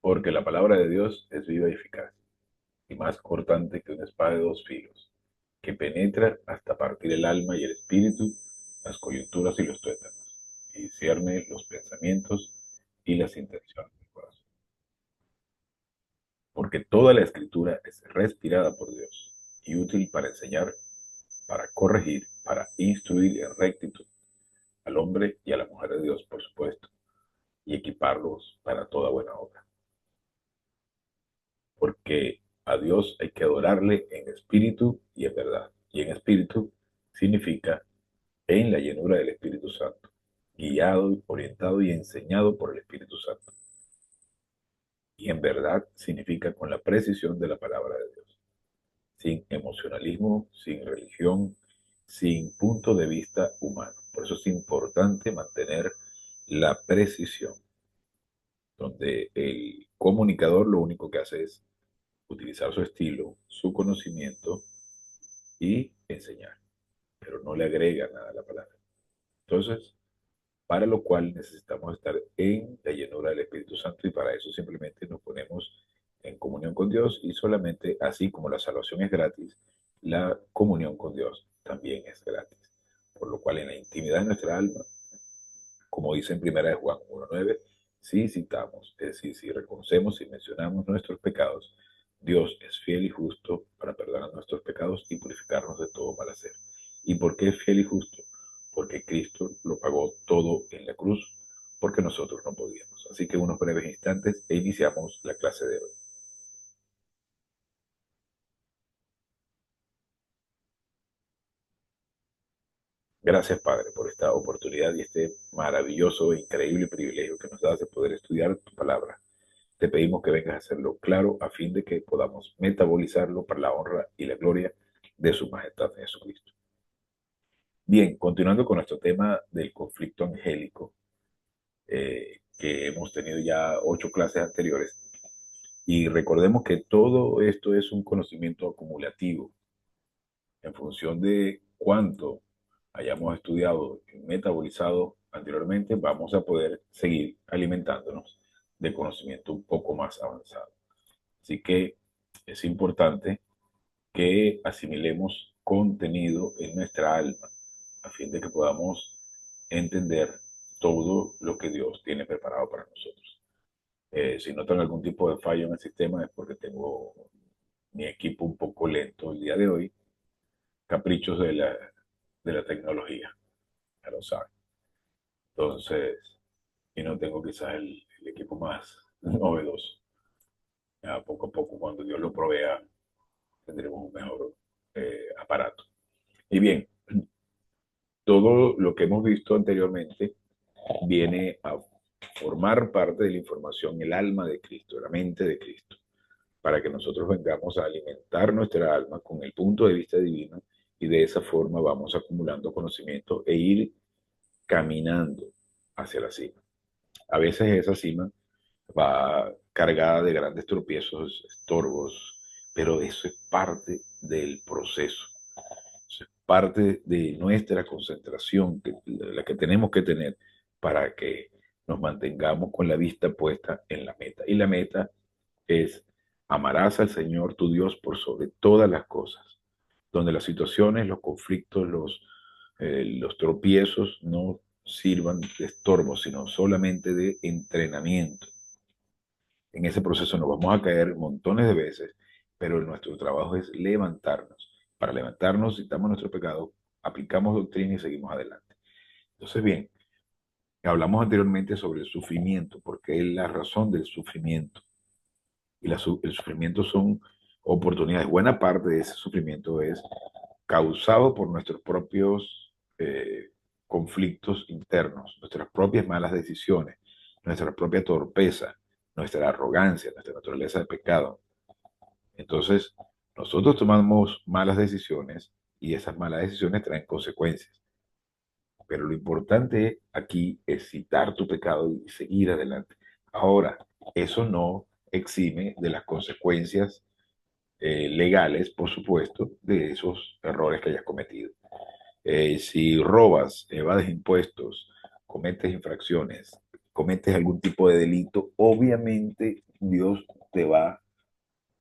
Porque la palabra de Dios es viva y eficaz, y más cortante que una espada de dos filos, que penetra hasta partir el alma y el espíritu, las coyunturas y los tuétanos, y cierne los pensamientos y las intenciones del corazón. Porque toda la escritura es respirada por Dios y útil para enseñar, para corregir, para instruir en rectitud al hombre y a la mujer de Dios, por supuesto, y equiparlos para toda buena obra. Porque a Dios hay que adorarle en espíritu y en verdad. Y en espíritu significa en la llenura del Espíritu Santo, guiado, orientado y enseñado por el Espíritu Santo. Y en verdad significa con la precisión de la palabra de Dios, sin emocionalismo, sin religión, sin punto de vista humano. Por eso es importante mantener la precisión, donde el comunicador lo único que hace es utilizar su estilo, su conocimiento y enseñar, pero no le agrega nada a la palabra. Entonces, para lo cual necesitamos estar en la llenura del Espíritu Santo y para eso simplemente nos ponemos en comunión con Dios y solamente así como la salvación es gratis, la comunión con Dios también es gratis. Por lo cual en la intimidad de nuestra alma, como dice en primera de Juan 1.9, si citamos, es decir, si reconocemos y mencionamos nuestros pecados, Dios es fiel y justo para perdonar nuestros pecados y purificarnos de todo mal hacer. ¿Y por qué es fiel y justo? Porque Cristo lo pagó todo en la cruz, porque nosotros no podíamos. Así que unos breves instantes e iniciamos la clase de hoy. Gracias, Padre, por esta oportunidad y este maravilloso e increíble privilegio que nos das de poder estudiar tu palabra. Te pedimos que vengas a hacerlo claro a fin de que podamos metabolizarlo para la honra y la gloria de su majestad Jesucristo. Bien, continuando con nuestro tema del conflicto angélico, que hemos tenido ya 8 clases anteriores, y recordemos que todo esto es un conocimiento acumulativo en función de cuánto hayamos estudiado y metabolizado anteriormente, vamos a poder seguir alimentándonos de conocimiento un poco más avanzado. Así que es importante que asimilemos contenido en nuestra alma a fin de que podamos entender todo lo que Dios tiene preparado para nosotros. Si notan algún tipo de fallo en el sistema es porque tengo mi equipo un poco lento el día de hoy, caprichos de la tecnología, ya lo saben. Entonces, y no tengo quizás el equipo más novedoso. Ya poco a poco, cuando Dios lo provea, tendremos un mejor aparato. Y bien, todo lo que hemos visto anteriormente viene a formar parte de la información, el alma de Cristo, la mente de Cristo, para que nosotros vengamos a alimentar nuestra alma con el punto de vista divino y de esa forma vamos acumulando conocimiento e ir caminando hacia la cima. A veces esa cima va cargada de grandes tropiezos, estorbos, pero eso es parte del proceso. Eso es parte de nuestra concentración, la que tenemos que tener para que nos mantengamos con la vista puesta en la meta. Y la meta es amarás al Señor tu Dios por sobre todas las cosas, donde las situaciones, los conflictos, los tropiezos no sirvan de estorbo, sino solamente de entrenamiento. En ese proceso nos vamos a caer montones de veces, pero nuestro trabajo es levantarnos. Para levantarnos, citamos nuestro pecado, aplicamos doctrina y seguimos adelante. Entonces, bien, hablamos anteriormente sobre el sufrimiento, porque es la razón del sufrimiento. Y el sufrimiento son oportunidades. Buena parte de ese sufrimiento es causado por nuestros propios conflictos internos, nuestras propias malas decisiones, nuestra propia torpeza, nuestra arrogancia, nuestra naturaleza de pecado. Entonces, nosotros tomamos malas decisiones y esas malas decisiones traen consecuencias. Pero lo importante aquí es citar tu pecado y seguir adelante. Ahora, eso no exime de las consecuencias legales, por supuesto, de esos errores que hayas cometido. Si robas, evades impuestos, cometes infracciones, cometes algún tipo de delito, obviamente Dios te va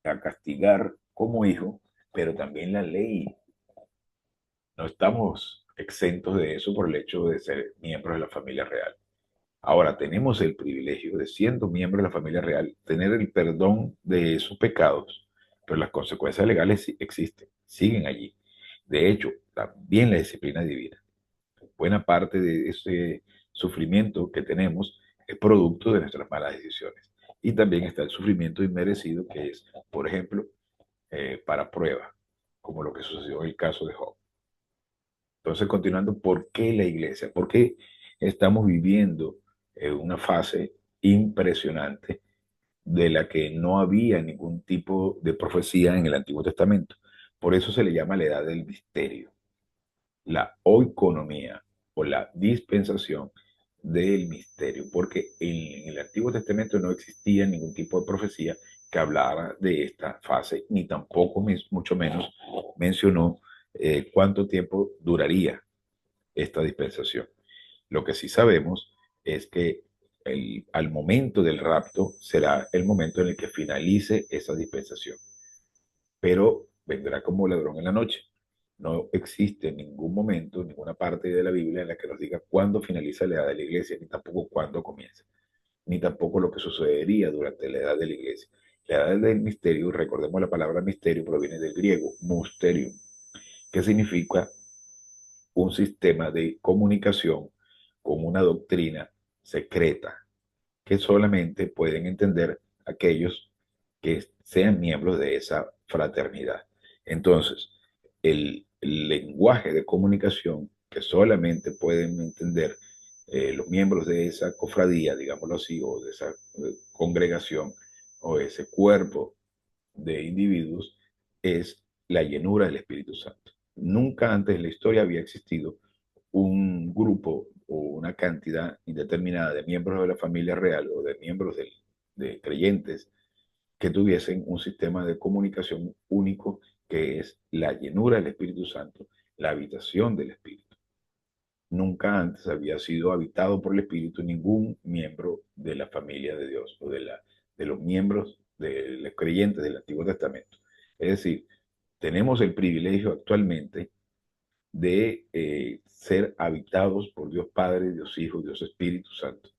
a castigar como hijo, pero también la ley. No estamos exentos de eso por el hecho de ser miembros de la familia real. Ahora tenemos el privilegio de, siendo miembros de la familia real, tener el perdón de esos pecados, pero las consecuencias legales existen, siguen allí. De hecho, también la disciplina divina. Buena parte de ese sufrimiento que tenemos es producto de nuestras malas decisiones. Y también está el sufrimiento inmerecido, que es, por ejemplo, para prueba, como lo que sucedió en el caso de Job. Entonces, continuando, ¿por qué la iglesia? ¿Por qué estamos viviendo una fase impresionante de la que no había ningún tipo de profecía en el Antiguo Testamento? Por eso se le llama la edad del misterio, la oikonomía o la dispensación del misterio, porque en el Antiguo Testamento no existía ningún tipo de profecía que hablara de esta fase, ni tampoco, mucho menos, mencionó cuánto tiempo duraría esta dispensación. Lo que sí sabemos es que al momento del rapto será el momento en el que finalice esa dispensación, pero vendrá como ladrón en la noche. No existe en ningún momento, ninguna parte de la Biblia en la que nos diga cuándo finaliza la edad de la iglesia, ni tampoco cuándo comienza, ni tampoco lo que sucedería durante la edad de la iglesia. La edad del misterio, recordemos la palabra misterio, proviene del griego mysterium, que significa un sistema de comunicación con una doctrina secreta que solamente pueden entender aquellos que sean miembros de esa fraternidad. Entonces, el lenguaje de comunicación que solamente pueden entender los miembros de esa cofradía, digámoslo así, o de esa congregación, o ese cuerpo de individuos, es la llenura del Espíritu Santo. Nunca antes en la historia había existido un grupo o una cantidad indeterminada de miembros de la familia real o de miembros de creyentes que tuviesen un sistema de comunicación único que es la llenura del Espíritu Santo, la habitación del Espíritu. Nunca antes había sido habitado por el Espíritu ningún miembro de la familia de Dios o de los miembros de los creyentes del Antiguo Testamento. Es decir, tenemos el privilegio actualmente de ser habitados por Dios Padre, Dios Hijo, Dios Espíritu Santo.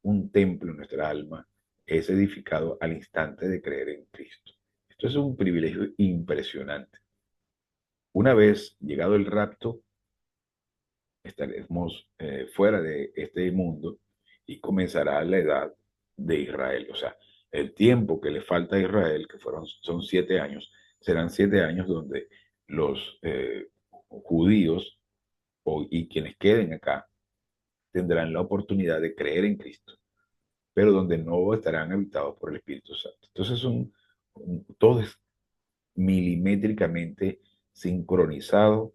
Un templo en nuestra alma es edificado al instante de creer en Cristo. Esto es un privilegio impresionante. Una vez llegado el rapto, estaremos fuera de este mundo y comenzará la edad de Israel. O sea, el tiempo que le falta a Israel, que son 7 años, serán 7 años donde los judíos y quienes queden acá tendrán la oportunidad de creer en Cristo, pero donde no estarán habitados por el Espíritu Santo. Entonces, todo es milimétricamente sincronizado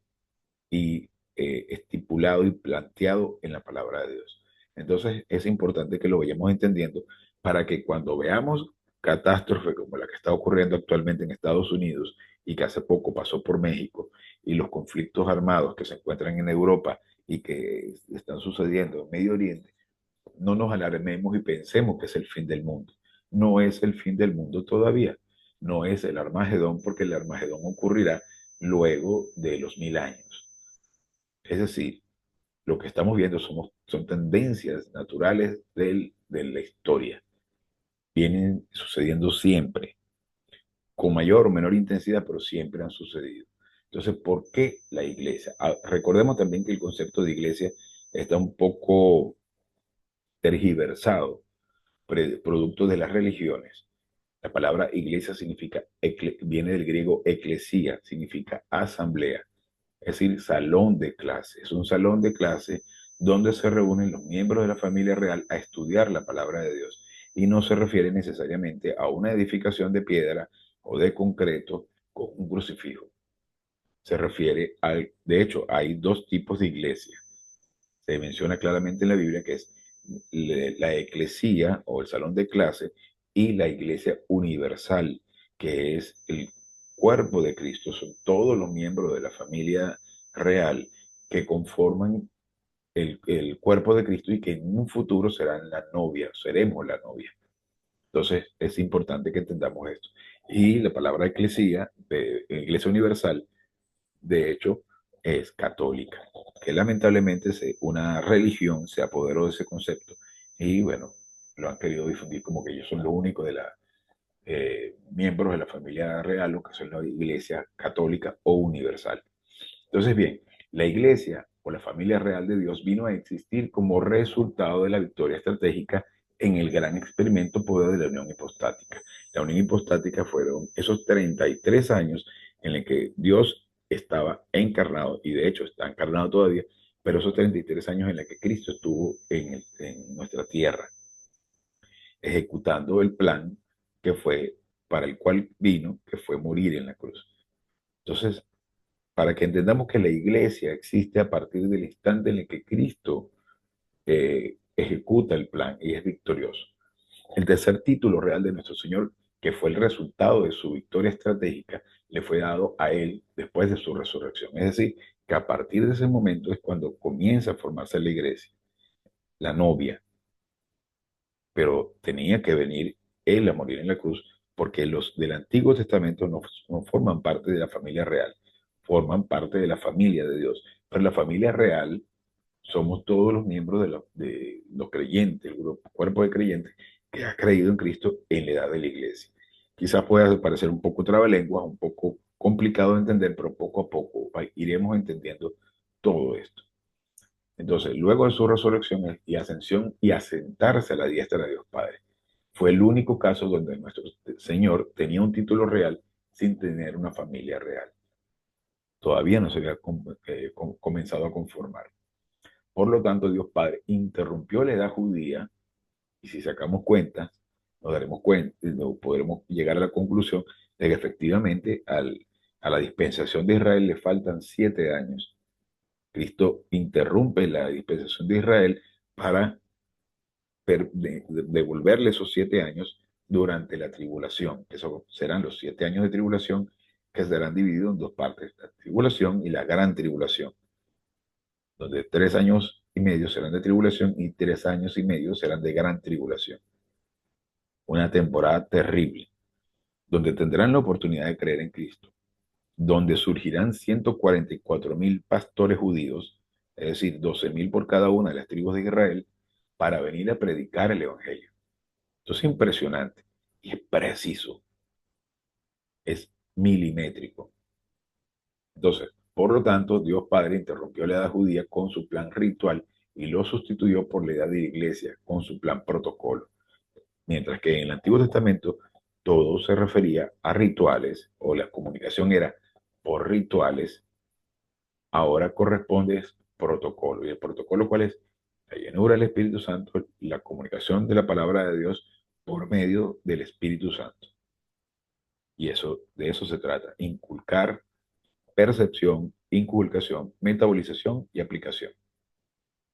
y estipulado y planteado en la palabra de Dios. Entonces, es importante que lo vayamos entendiendo para que cuando veamos catástrofe como la que está ocurriendo actualmente en Estados Unidos y que hace poco pasó por México, y los conflictos armados que se encuentran en Europa y que están sucediendo en Medio Oriente, no nos alarmemos y pensemos que es el fin del mundo. No es el fin del mundo todavía. No es el Armagedón, porque el Armagedón ocurrirá luego de los 1000 años. Es decir, lo que estamos viendo son tendencias naturales de la historia. Vienen sucediendo siempre, con mayor o menor intensidad, pero siempre han sucedido. Entonces, ¿por qué la iglesia? Recordemos también que el concepto de iglesia está un poco tergiversado, producto de las religiones. La palabra iglesia viene del griego eclesía, significa asamblea, es decir, salón de clase. Es un salón de clase donde se reúnen los miembros de la familia real a estudiar la palabra de Dios. Y no se refiere necesariamente a una edificación de piedra o de concreto con un crucifijo. Se refiere de hecho, hay dos tipos de iglesia. Se menciona claramente en la Biblia que es la eclesía o el salón de clase y la iglesia universal, que es el cuerpo de Cristo. Son todos los miembros de la familia real que conforman el cuerpo de Cristo y que en un futuro serán la novia, seremos la novia. Entonces es importante que entendamos esto. Y la palabra eclesía, de iglesia universal, de hecho, es católica, que lamentablemente una religión se apoderó de ese concepto y bueno, lo han querido difundir como que ellos son los únicos de la miembros de la familia real, lo que son la iglesia católica o universal. Entonces, bien, la iglesia o la familia real de Dios vino a existir como resultado de la victoria estratégica en el gran experimento poder de la unión hipostática. La unión hipostática fueron esos 33 años en los que Dios estaba encarnado, y de hecho está encarnado todavía, pero esos 33 años en los que Cristo estuvo en nuestra tierra, ejecutando el plan que fue para el cual vino, que fue morir en la cruz. Entonces, para que entendamos que la iglesia existe a partir del instante en el que Cristo ejecuta el plan y es victorioso. El tercer título real de nuestro Señor, que fue el resultado de su victoria estratégica, le fue dado a él después de su resurrección. Es decir, que a partir de ese momento es cuando comienza a formarse la iglesia, la novia, pero tenía que venir él a morir en la cruz porque los del Antiguo Testamento no forman parte de la familia real, forman parte de la familia de Dios. Pero la familia real somos todos los miembros de los creyentes, el grupo, cuerpo de creyentes que ha creído en Cristo en la edad de la iglesia. Quizás pueda parecer un poco trabalenguas, un poco complicado de entender, pero poco a poco iremos entendiendo todo esto. Entonces, luego de su resurrección y ascensión y asentarse a la diestra de Dios Padre, fue el único caso donde nuestro Señor tenía un título real sin tener una familia real. Todavía no se había comenzado a conformar. Por lo tanto, Dios Padre interrumpió la edad judía y si sacamos cuentas, nos daremos cuenta, podremos llegar a la conclusión de que efectivamente a la dispensación de Israel le faltan 7 años. Cristo interrumpe la dispensación de Israel para devolverle esos 7 años durante la tribulación. Esos serán los 7 años de tribulación que serán divididos en dos partes, la tribulación y la gran tribulación, donde 3 años y medio serán de tribulación y 3 años y medio serán de gran tribulación. Una temporada terrible, donde tendrán la oportunidad de creer en Cristo, donde surgirán 144.000 pastores judíos, es decir, 12.000 por cada una de las tribus de Israel, para venir a predicar el Evangelio. Esto es impresionante y es preciso, es milimétrico. Entonces, por lo tanto, Dios Padre interrumpió la edad judía con su plan ritual y lo sustituyó por la edad de la iglesia con su plan protocolo. Mientras que en el Antiguo Testamento todo se refería a rituales o la comunicación era por rituales, ahora corresponde protocolo. ¿Y el protocolo cuál es? La llenura del Espíritu Santo, la comunicación de la palabra de Dios por medio del Espíritu Santo. Y eso, de eso se trata, inculcar percepción, inculcación, metabolización y aplicación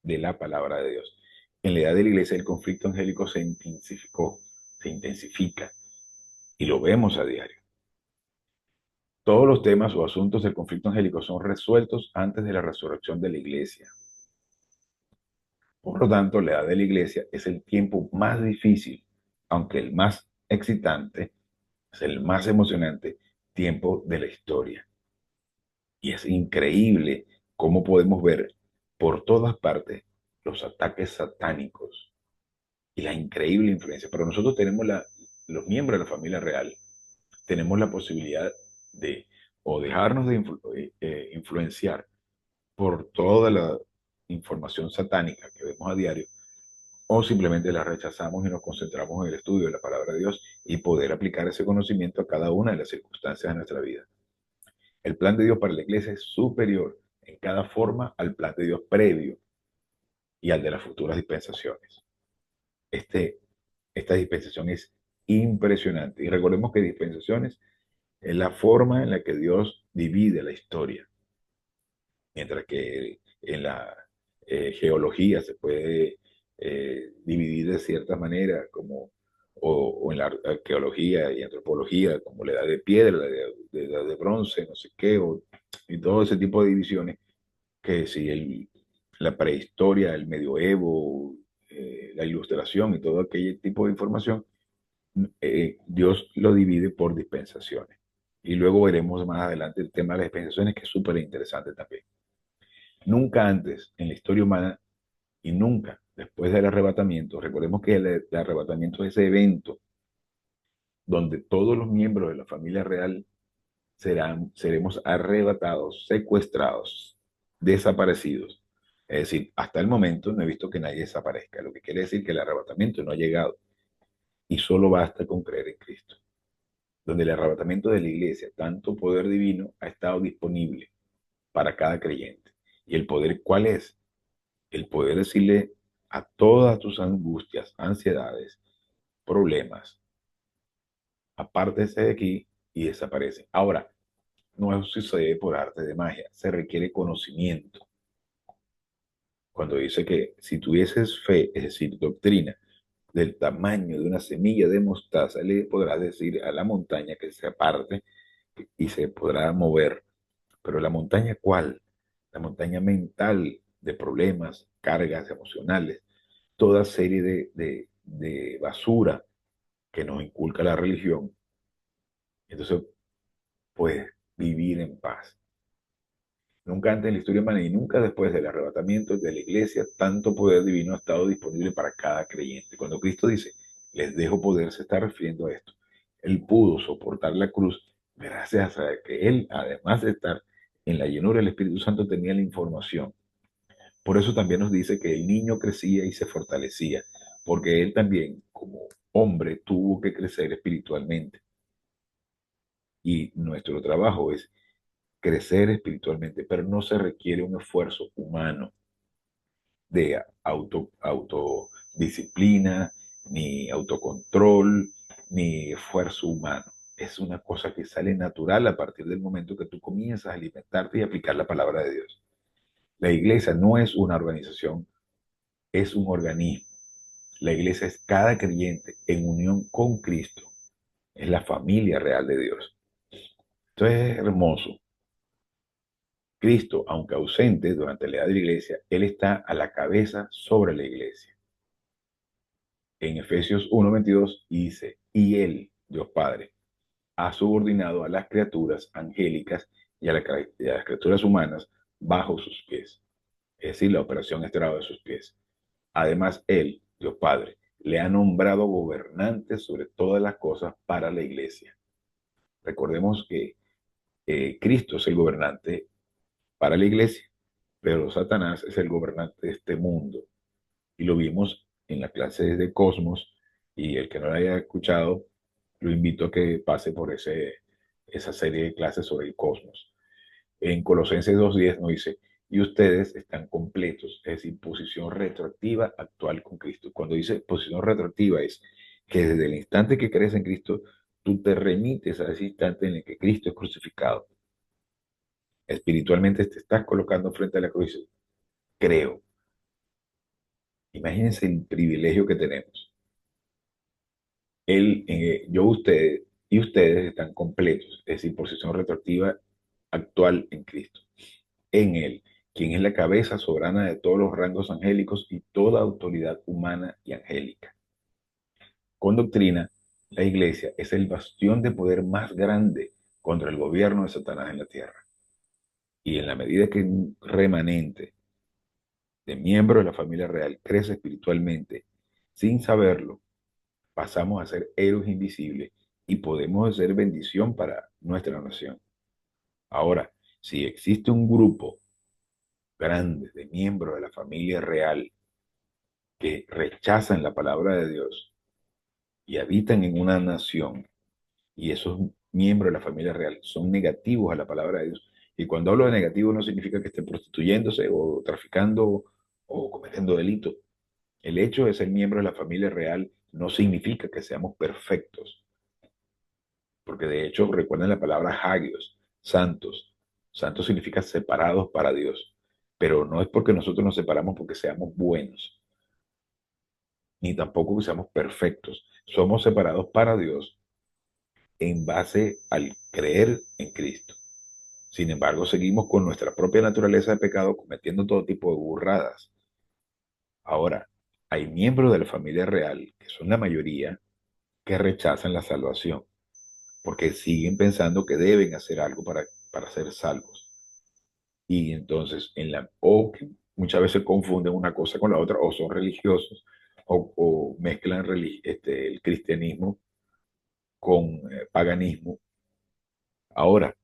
de la palabra de Dios. En la edad de la iglesia el conflicto angélico se intensificó, se intensifica y lo vemos a diario. Todos los temas o asuntos del conflicto angélico son resueltos antes de la resurrección de la iglesia. Por lo tanto, la edad de la iglesia es el tiempo más difícil, aunque el más excitante, es el más emocionante tiempo de la historia. Y es increíble cómo podemos ver por todas partes los ataques satánicos y la increíble influencia. Pero nosotros tenemos los miembros de la familia real, tenemos la posibilidad de o dejarnos de influenciar por toda la información satánica que vemos a diario, o simplemente la rechazamos y nos concentramos en el estudio de la palabra de Dios y poder aplicar ese conocimiento a cada una de las circunstancias de nuestra vida. El plan de Dios para la iglesia es superior en cada forma al plan de Dios previo y al de las futuras dispensaciones. Este, esta dispensación es impresionante. Y recordemos que dispensaciones es la forma en la que Dios divide la historia. Mientras que en la geología se puede dividir de cierta manera, o en la arqueología y antropología, como la edad de piedra, la edad de bronce, no sé qué, y todo ese tipo de divisiones, que si la prehistoria, el medioevo, la ilustración y todo aquel tipo de información, Dios lo divide por dispensaciones. Y luego veremos más adelante el tema de las dispensaciones, que es súper interesante también. Nunca antes en la historia humana y nunca después del arrebatamiento, recordemos que el arrebatamiento es ese evento donde todos los miembros de la familia real seremos arrebatados, secuestrados, desaparecidos. Es decir, hasta el momento no he visto que nadie desaparezca, lo que quiere decir que el arrebatamiento no ha llegado y solo basta con creer en Cristo. Donde el arrebatamiento de la iglesia, tanto poder divino, ha estado disponible para cada creyente. ¿Y el poder cuál es? El poder decirle a todas tus angustias, ansiedades, problemas, apártese de aquí y desaparece. Ahora, no sucede por arte de magia, se requiere conocimiento. Cuando dice que si tuvieses fe, es decir, doctrina, del tamaño de una semilla de mostaza, le podrás decir a la montaña que se aparte y se podrá mover. Pero la montaña, ¿cuál? La montaña mental de problemas, cargas emocionales, toda serie de basura que nos inculca la religión. Entonces, puedes vivir en paz. Nunca antes en la historia humana y nunca después del arrebatamiento de la iglesia, tanto poder divino ha estado disponible para cada creyente. Cuando Cristo dice, les dejo poder, se está refiriendo a esto. Él pudo soportar la cruz gracias a que él, además de estar en la llenura del Espíritu Santo, tenía la información. Por eso también nos dice que el niño crecía y se fortalecía, porque él también, como hombre, tuvo que crecer espiritualmente. Y nuestro trabajo es crecer espiritualmente, pero no se requiere un esfuerzo humano de autodisciplina, ni autocontrol, ni esfuerzo humano. Es una cosa que sale natural a partir del momento que tú comienzas a alimentarte y aplicar la palabra de Dios. La iglesia no es una organización, es un organismo. La iglesia es cada creyente en unión con Cristo. Es la familia real de Dios. Esto es hermoso. Cristo, aunque ausente durante la edad de la iglesia, Él está a la cabeza sobre la iglesia. En Efesios 1:22 dice, y Él, Dios Padre, ha subordinado a las criaturas angélicas y a las criaturas humanas bajo sus pies. Es decir, la operación estrado de sus pies. Además, Él, Dios Padre, le ha nombrado gobernante sobre todas las cosas para la iglesia. Recordemos que Cristo es el gobernante para la iglesia, pero Satanás es el gobernante de este mundo. Y lo vimos en la clase de Cosmos, y el que no la haya escuchado, lo invito a que pase por esa serie de clases sobre el cosmos. En Colosenses 2:10 nos dice, y ustedes están completos, es decir, posición retroactiva actual con Cristo. Cuando dice posición retroactiva es que desde el instante que crees en Cristo, tú te remites a ese instante en el que Cristo es crucificado. Espiritualmente te estás colocando frente a la cruz. Creo. Imagínense el privilegio que tenemos. Ustedes y ustedes están completos, es decir, posición retroactiva actual en Cristo. En Él, quien es la cabeza soberana de todos los rangos angélicos y toda autoridad humana y angélica. Con doctrina, la Iglesia es el bastión de poder más grande contra el gobierno de Satanás en la tierra. Y en la medida que un remanente de miembro de la familia real crece espiritualmente, sin saberlo, pasamos a ser héroes invisibles y podemos ser bendición para nuestra nación. Ahora, si existe un grupo grande de miembros de la familia real que rechazan la palabra de Dios y habitan en una nación, y esos miembros de la familia real son negativos a la palabra de Dios, y cuando hablo de negativo no significa que estén prostituyéndose o traficando o cometiendo delitos. El hecho de ser miembro de la familia real no significa que seamos perfectos, porque de hecho recuerden la palabra hagios, santos. Santos significa separados para Dios, pero no es porque nosotros nos separamos porque seamos buenos, ni tampoco que seamos perfectos. Somos separados para Dios en base al creer en Cristo. Sin embargo, seguimos con nuestra propia naturaleza de pecado cometiendo todo tipo de burradas. Ahora, hay miembros de la familia real, que son la mayoría, que rechazan la salvación, porque siguen pensando que deben hacer algo para ser salvos. Y entonces, o que muchas veces confunden una cosa con la otra, o son religiosos, o mezclan el cristianismo con paganismo. Ahora,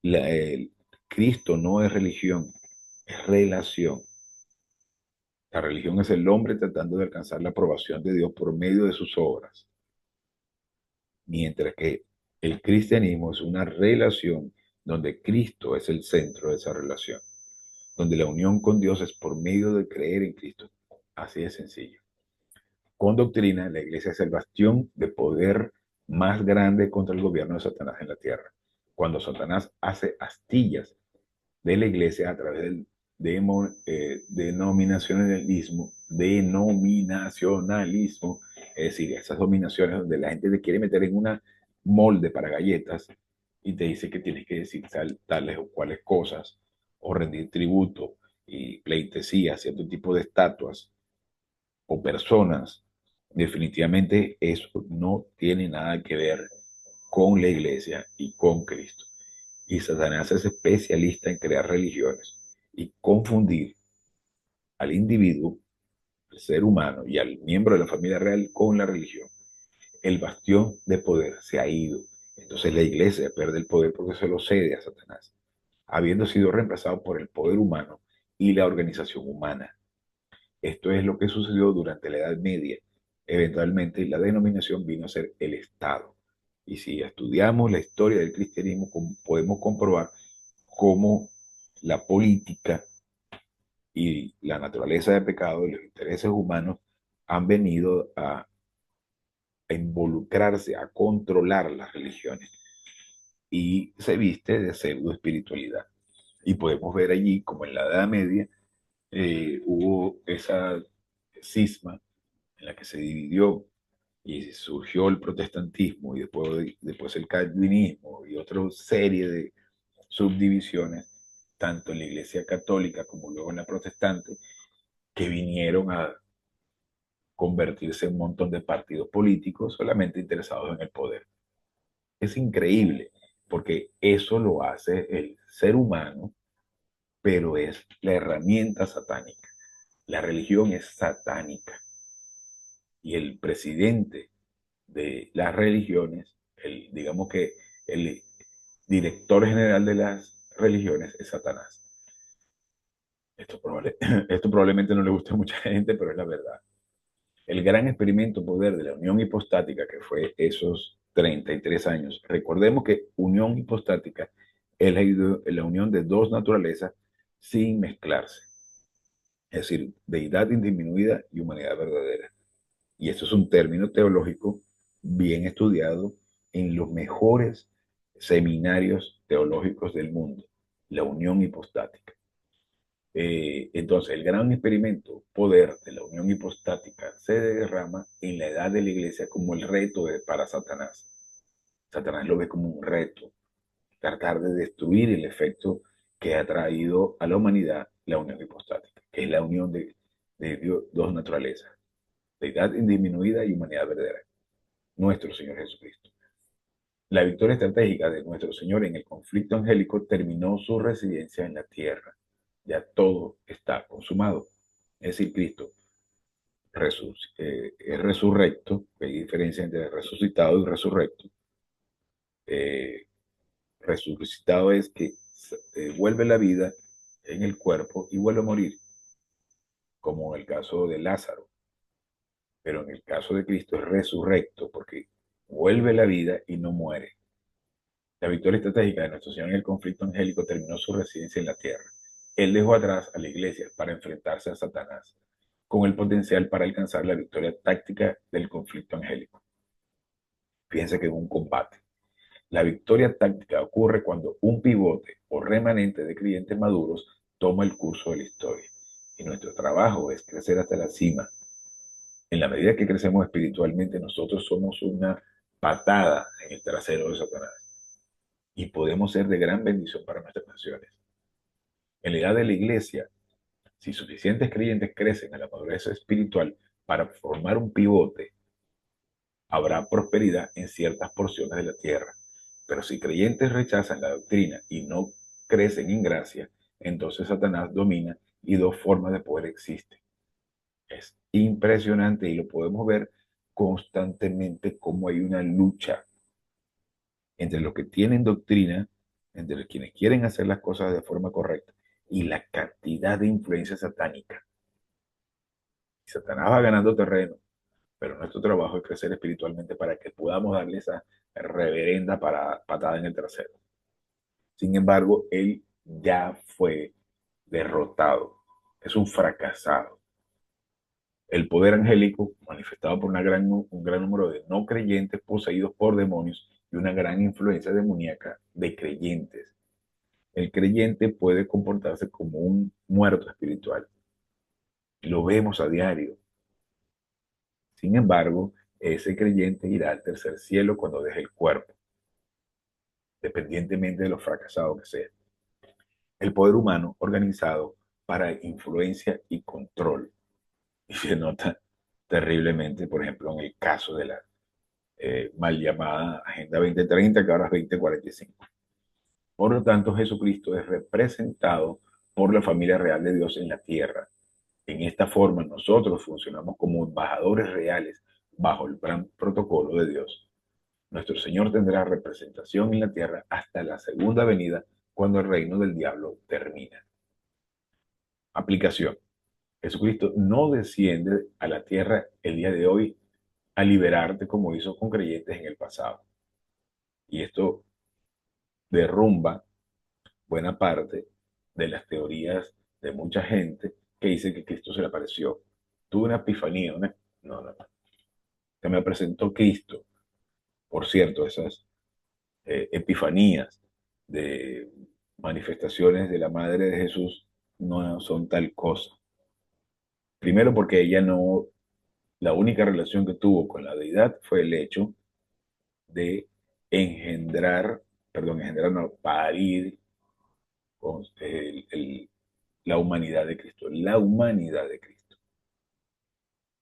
el Cristo no es religión, es relación. La religión es el hombre tratando de alcanzar la aprobación de Dios por medio de sus obras, mientras que el cristianismo es una relación donde Cristo es el centro de esa relación, donde la unión con Dios es por medio de creer en Cristo. Así de sencillo. Con doctrina, la iglesia es el bastión de poder más grande contra el gobierno de Satanás en la tierra. Cuando Satanás hace astillas de la iglesia a través del denominacionalismo, es decir, esas dominaciones donde la gente te quiere meter en una molde para galletas y te dice que tienes que decir tales o cuales cosas, o rendir tributo y pleitesía a cierto tipo de estatuas o personas. Definitivamente eso no tiene nada que ver con la iglesia y con Cristo. Y Satanás es especialista en crear religiones y confundir al individuo, al ser humano y al miembro de la familia real con la religión. El bastión de poder se ha ido. Entonces la iglesia pierde el poder porque se lo cede a Satanás, habiendo sido reemplazado por el poder humano y la organización humana. Esto es lo que sucedió durante la Edad Media. Eventualmente la denominación vino a ser el Estado. Y si estudiamos la historia del cristianismo, podemos comprobar cómo la política y la naturaleza de pecado y los intereses humanos han venido a involucrarse, a controlar las religiones y se viste de pseudo espiritualidad. Y podemos ver allí como en la Edad Media hubo esa cisma en la que se dividió y surgió el protestantismo y después el calvinismo y otra serie de subdivisiones, tanto en la iglesia católica como luego en la protestante, que vinieron a convertirse en un montón de partidos políticos solamente interesados en el poder. Es increíble, porque eso lo hace el ser humano, pero es la herramienta satánica. La religión es satánica y el presidente de las religiones, digamos que el director general de las religiones es Satanás. Esto probablemente no le guste a mucha gente, pero es la verdad. El gran experimento poder de la unión hipostática, que fue esos 33 años, recordemos que unión hipostática es la unión de dos naturalezas sin mezclarse, es decir, deidad indisminuida y humanidad verdadera. Y esto es un término teológico bien estudiado en los mejores seminarios teológicos del mundo, la unión hipostática. Entonces, el gran experimento, poder de la unión hipostática, se derrama en la edad de la iglesia como el reto para Satanás. Satanás lo ve como un reto, tratar de destruir el efecto que ha traído a la humanidad la unión hipostática, que es la unión de dos naturalezas, deidad indisminuida y humanidad verdadera, nuestro Señor Jesucristo. La victoria estratégica de nuestro Señor en el conflicto angélico terminó su residencia en la tierra. Ya todo está consumado. Es decir, Cristo es resurrecto. Hay diferencia entre resucitado y resurrecto. Eh, Resucitado es que vuelve la vida en el cuerpo y vuelve a morir, como en el caso de Lázaro. Pero en el caso de Cristo es resurrecto porque vuelve la vida y no muere. La victoria estratégica de nuestro Señor en el conflicto angélico terminó su residencia en la tierra. Él dejó atrás a la iglesia para enfrentarse a Satanás, con el potencial para alcanzar la victoria táctica del conflicto angélico. Fíjense que es un combate. La victoria táctica ocurre cuando un pivote o remanente de creyentes maduros toma el curso de la historia. Y nuestro trabajo es crecer hasta la cima. En la medida que crecemos espiritualmente, nosotros somos una patada en el trasero de Satanás. y podemos ser de gran bendición para nuestras naciones. En la edad de la iglesia, si suficientes creyentes crecen a la madurez espiritual para formar un pivote, habrá prosperidad en ciertas porciones de la tierra. Pero si creyentes rechazan la doctrina y no crecen en gracia, entonces Satanás domina y dos formas de poder existen. Es impresionante y lo podemos ver constantemente como hay una lucha entre los que tienen doctrina, entre quienes quieren hacer las cosas de forma correcta y la cantidad de influencia satánica. Y Satanás va ganando terreno, pero nuestro trabajo es crecer espiritualmente para que podamos darle esa reverenda patada en el trasero. Sin embargo, él ya fue derrotado, es un fracasado. El poder angélico, manifestado por un gran número de no creyentes poseídos por demonios y una gran influencia demoníaca de creyentes. El creyente puede comportarse como un muerto espiritual. Lo vemos a diario. Sin embargo, ese creyente irá al tercer cielo cuando deje el cuerpo, dependientemente de lo fracasado que sea. El poder humano organizado para influencia y control. Y se nota terriblemente, por ejemplo, en el caso de la mal llamada Agenda 2030, que ahora es 2045. Por lo tanto, Jesucristo es representado por la familia real de Dios en la tierra. En esta forma, nosotros funcionamos como embajadores reales bajo el gran protocolo de Dios. Nuestro Señor tendrá representación en la tierra hasta la segunda venida, cuando el reino del diablo termina. Aplicación. Jesucristo no desciende a la tierra el día de hoy a liberarte como hizo con creyentes en el pasado. Y esto derrumba buena parte de las teorías de mucha gente que dice que Cristo se le apareció. Tuve una epifanía, no, no, no. Se me presentó Cristo. Por cierto, esas epifanías de manifestaciones de la Madre de Jesús no son tal cosa. Primero porque ella no, la única relación que tuvo con la deidad fue el hecho de engendrar, perdón, engendrar no, parir con la humanidad de Cristo, la humanidad de Cristo,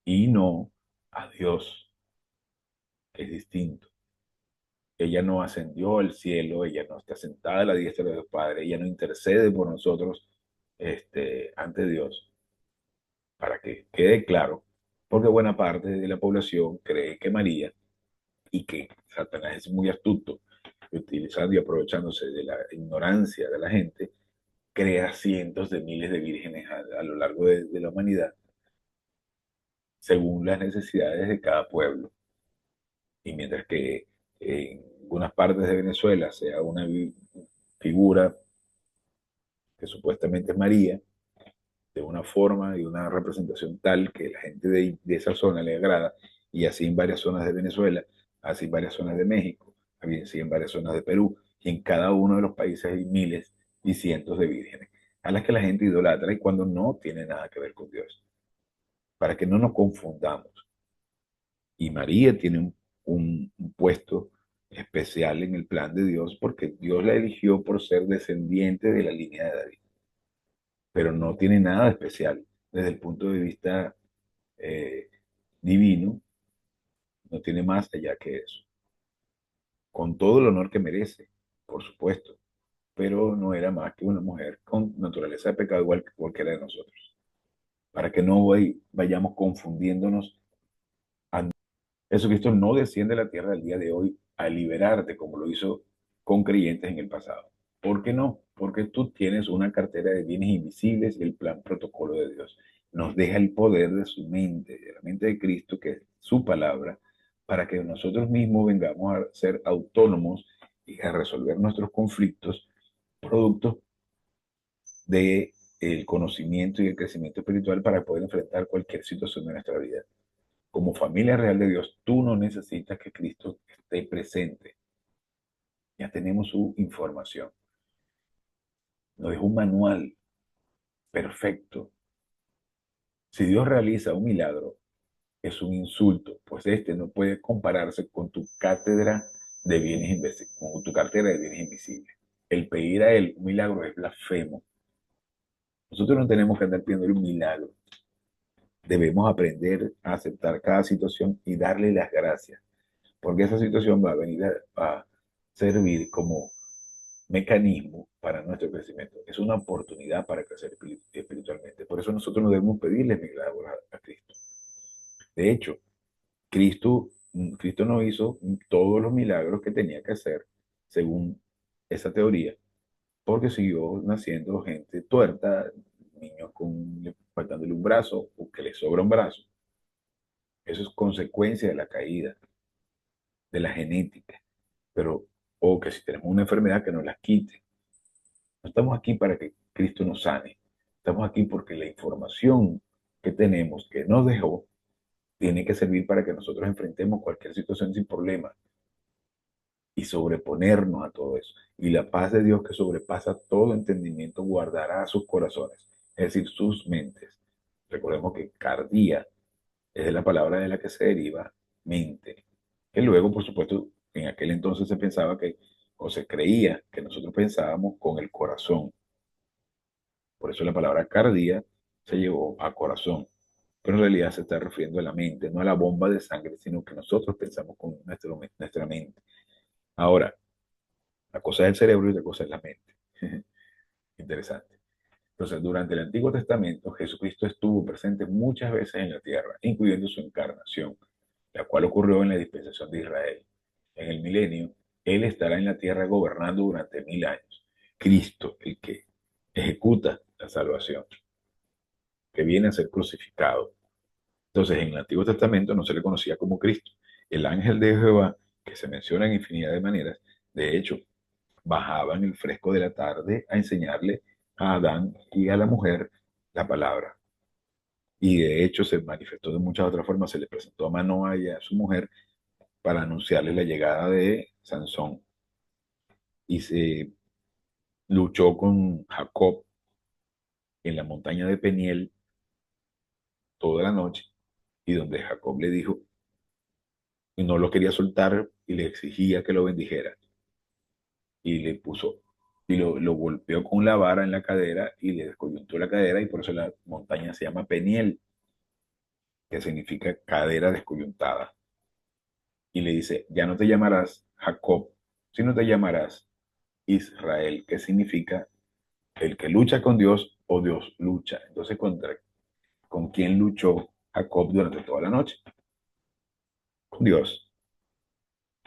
y no a Dios, que es distinto. Ella no ascendió al cielo, ella no está sentada a la diestra de Dios Padre, ella no intercede por nosotros ante Dios, para que quede claro, porque buena parte de la población cree que María y que Satanás es muy astuto, utilizando y aprovechándose de la ignorancia de la gente, crea cientos de miles de vírgenes a lo largo de la humanidad, según las necesidades de cada pueblo. Y mientras que en algunas partes de Venezuela sea una figura que supuestamente es María, de una forma y una representación tal que la gente de esa zona le agrada, y así en varias zonas de Venezuela, así en varias zonas de México, así en varias zonas de Perú, y en cada uno de los países hay miles y cientos de vírgenes, a las que la gente idolatra y cuando no tiene nada que ver con Dios, para que no nos confundamos. Y María tiene un puesto especial en el plan de Dios porque Dios la eligió por ser descendiente de la línea de David, pero no tiene nada especial desde el punto de vista eh, divino, no tiene más allá que eso, con todo el honor que merece, por supuesto, pero no era más que una mujer con naturaleza de pecado igual que cualquiera de nosotros, para que no vayamos confundiéndonos. Jesucristo no desciende a la tierra el día de hoy a liberarte como lo hizo con creyentes en el pasado. ¿Por qué no? Porque tú tienes una cartera de bienes invisibles y el plan protocolo de Dios. Nos deja el poder de su mente, de la mente de Cristo, que es su palabra, para que nosotros mismos vengamos a ser autónomos y a resolver nuestros conflictos, producto del conocimiento y el crecimiento espiritual para poder enfrentar cualquier situación de nuestra vida. Como familia real de Dios, tú no necesitas que Cristo esté presente. Ya tenemos su información. Nos dejó un manual perfecto. Si Dios realiza un milagro, es un insulto, pues este no puede compararse con tu cátedra de bienes invisibles, con tu cartera de bienes invisibles. El pedir a Él un milagro es blasfemo. Nosotros no tenemos que andar pidiendo un milagro. Debemos aprender a aceptar cada situación y darle las gracias, porque esa situación va a venir a servir como mecanismo para nuestro crecimiento. Es una oportunidad para crecer espiritualmente. Por eso nosotros no debemos pedirle milagros a Cristo. De hecho, Cristo no hizo todos los milagros que tenía que hacer, según esa teoría, porque siguió naciendo gente tuerta, niños faltándole un brazo o que le sobra un brazo. Eso es consecuencia de la caída, de la genética. Pero, o que si tenemos una enfermedad que nos la quite. No estamos aquí para que Cristo nos sane. Estamos aquí porque la información que tenemos, que nos dejó, tiene que servir para que nosotros enfrentemos cualquier situación sin problema y sobreponernos a todo eso. Y la paz de Dios que sobrepasa todo entendimiento guardará sus corazones, es decir, sus mentes. Recordemos que cardía es de la palabra de la que se deriva mente, que luego, por supuesto, en aquel entonces se pensaba que, o se creía que nosotros pensábamos con el corazón. Por eso la palabra cardía se llevó a corazón. Pero en realidad se está refiriendo a la mente, no a la bomba de sangre, sino que nosotros pensamos con nuestra mente. Ahora, la cosa es el cerebro y la cosa es la mente. Interesante. Entonces, durante el Antiguo Testamento, Jesucristo estuvo presente muchas veces en la tierra, incluyendo su encarnación, la cual ocurrió en la dispensación de Israel. En el milenio, Él estará en la tierra gobernando durante 1000 años. Cristo, el que ejecuta la salvación, que viene a ser crucificado. Entonces, en el Antiguo Testamento no se le conocía como Cristo. El ángel de Jehová, que se menciona en infinidad de maneras, de hecho, bajaba en el fresco de la tarde a enseñarle a Adán y a la mujer la palabra. Y de hecho se manifestó de muchas otras formas. Se le presentó a Manoah y a su mujer para anunciarle la llegada de Sansón. Y se luchó con Jacob en la montaña de Peniel toda la noche, y donde Jacob le dijo, y no lo quería soltar y le exigía que lo bendijera. Y le puso, y lo golpeó con la vara en la cadera y le descoyuntó la cadera, y por eso la montaña se llama Peniel, que significa cadera descoyuntada. Y le dice, ya no te llamarás Jacob, sino te llamarás Israel, que significa el que lucha con Dios o Dios lucha. Entonces, ¿con quién luchó Jacob durante toda la noche? Con Dios.